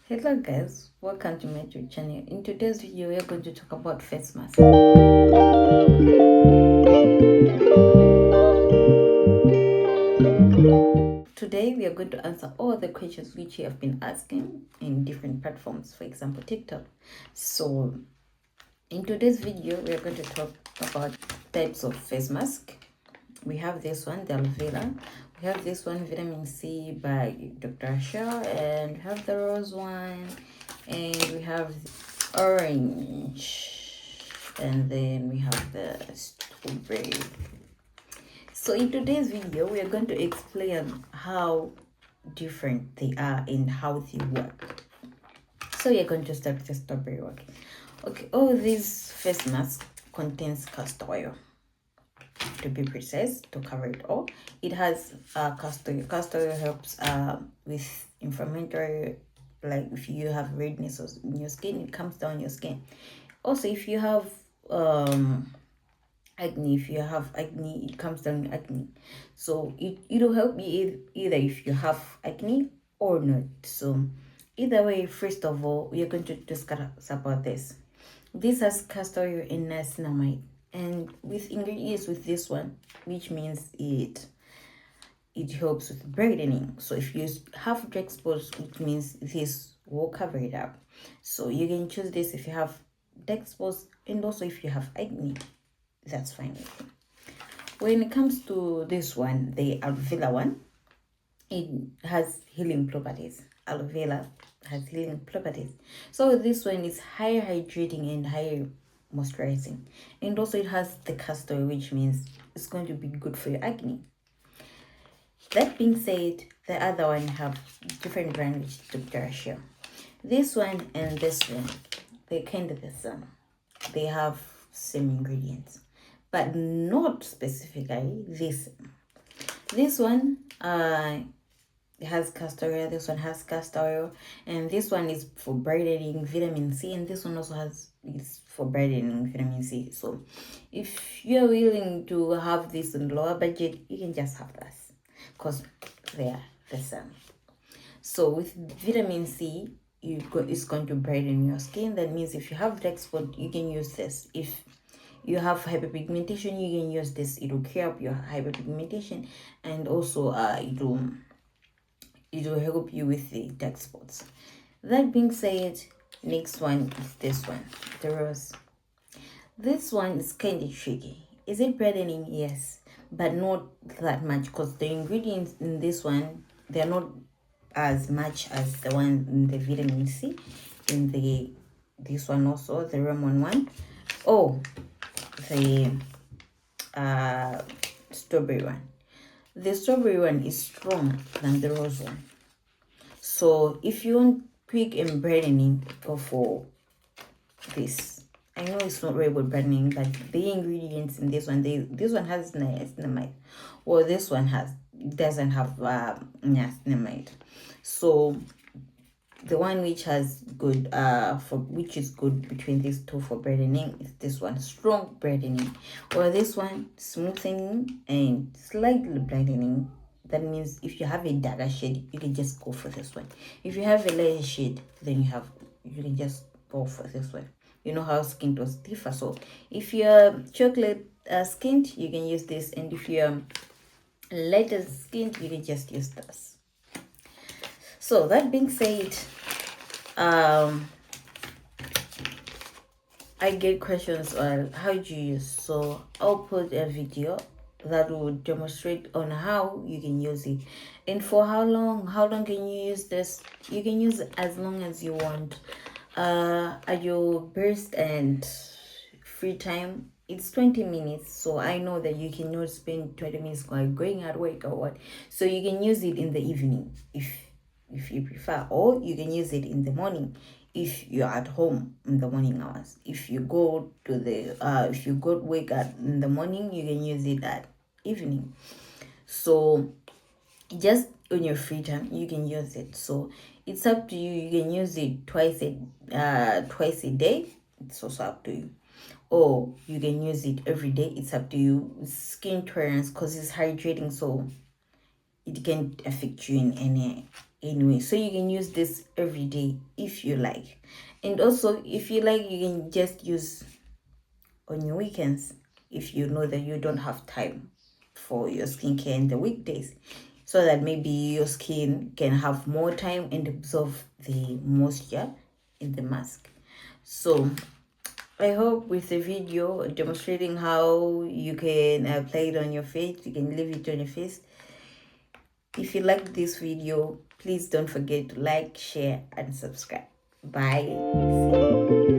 Hello guys, welcome to my YouTube channel. In today's video, we are going to talk about face mask. Today, we are going to answer all the questions which you have been asking in different platforms, for example, TikTok. So, in today's video, we are going to talk about types of face mask. We have this one, the aloe vera. We have this one, vitamin C by Dr. Shaw, and we have the rose one, and we have the orange, and then we have the strawberry. So in today's video, we are going to explain how different they are and how they work. So we are going to start with the strawberry one. Okay, all these face masks contains castor oil, to be precise, to cover it all. It has castor oil. Castor oil helps with inflammatory, like if you have redness in your skin, it comes down your skin. Also, if you have acne, it comes down acne. So it'll help you either if you have acne or not. So either way, first of all, we are going to discuss about this. This has castor oil and niacinamide, and with ingredients with this one, which means it helps with brightening. So if you have dark spots, it means this will cover it up. So you can choose this if you have dark spots, and also if you have acne, that's fine with me. When it comes to this one, the aloe vera one, it has healing properties. Aloe vera has healing properties. So this one is high hydrating and high moisturizing, and also it has the castor oil, which means it's going to be good for your acne. That being said, the other one have different brand, which is Dr. Shea. This one and this one, they're kind of the same. They have same ingredients, but not specifically this. This one has castor oil, this one has castor oil, and this one is for brightening vitamin C, and this one also is for brightening vitamin C. So if you're willing to have this in lower budget, you can just have this because they are the same. So with vitamin C, it's going to brighten your skin. That means if you have dark spot, you can use this. If you have hyperpigmentation, you can use this. It will clear up your hyperpigmentation, and also it will help you with the dark spots. That being said, next one is this one, the rose. This one is kind of tricky. Is it brightening? Yes, but not that much, because the ingredients in this one, they're not as much as the one in the vitamin C, in this one also, the lemon one. Oh, the strawberry one. The strawberry one is stronger than the rose one. So if you want quick and brightening, go for this. I know it's not very good brightening, but the ingredients in this one, this one has niacinamide, or this one doesn't have niacinamide. So the one which has good which is good between these two for brightening is this one, strong brightening, or this one, smoothing and slightly brightening. That means if you have a darker shade, you can just go for this one. If you have a lighter shade, then you can just go for this one. You know how skin tones differ. So if you're chocolate skinned, you can use this, and if you're lighter skinned, you can just use this. So that being said, I get questions on how do you use. So I'll put a video that will demonstrate on how you can use it, and for how long can you use this. You can use it as long as you want. At your burst and free time, it's 20 minutes. So I know that you cannot spend 20 minutes going at work or what, so you can use it in the evening if you prefer, or you can use it in the morning if you're at home in the morning hours. If you go to if you go to work in the morning, you can use it at evening. So just on your free time, you can use it. So it's up to you. You can use it twice a day. It's also up to you. Or you can use it every day. It's up to you. Skin tolerance, because it's hydrating, so it can affect you in any anyway, so you can use this every day if you like. And also, if you like, you can just use on your weekends if you know that you don't have time for your skincare in the weekdays, so that maybe your skin can have more time and absorb the moisture in the mask. So I hope with the video demonstrating how you can apply it on your face, you can leave it on your face. If you like this video, please don't forget to like, share, and subscribe. Bye.